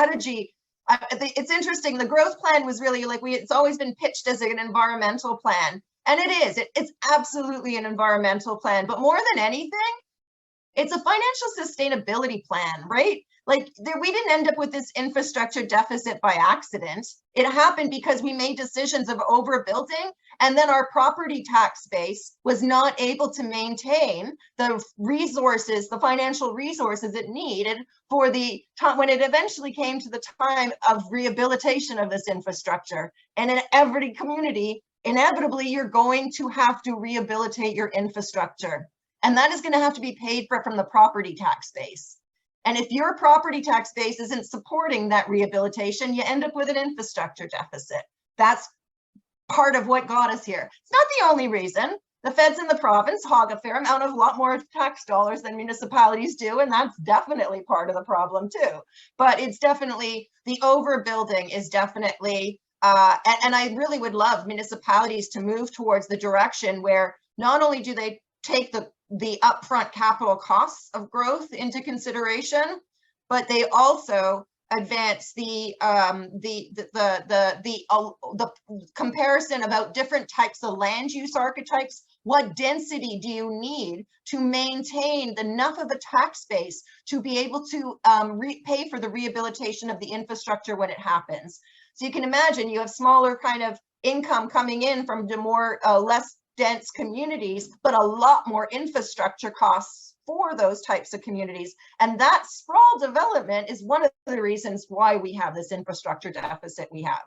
strategy, it's interesting. The growth plan was really like it's always been pitched as an environmental plan. And it is, it's absolutely an environmental plan, but more than anything, it's a financial sustainability plan, right? Like we didn't end up with this infrastructure deficit by accident. It happened because we made decisions of overbuilding, and then our property tax base was not able to maintain the resources, the financial resources it needed for the time when it eventually came to the time of rehabilitation of this infrastructure. And in every community, inevitably, you're going to have to rehabilitate your infrastructure. And that is going to have to be paid for from the property tax base. And if your property tax base isn't supporting that rehabilitation, you end up with an infrastructure deficit. That's part of what got us here. It's not the only reason. The feds in the province hog a fair amount of a lot more tax dollars than municipalities do, and that's definitely part of the problem too. But it's definitely, the overbuilding is definitely, and I really would love municipalities to move towards the direction where not only do they take the upfront capital costs of growth into consideration, but they also advance the comparison about different types of land use archetypes. What density do you need to maintain enough of a tax base to be able to pay for the rehabilitation of the infrastructure when it happens? So you can imagine you have smaller kind of income coming in from the more less dense communities, but a lot more infrastructure costs for those types of communities. And that sprawl development is one of the reasons why we have this infrastructure deficit we have.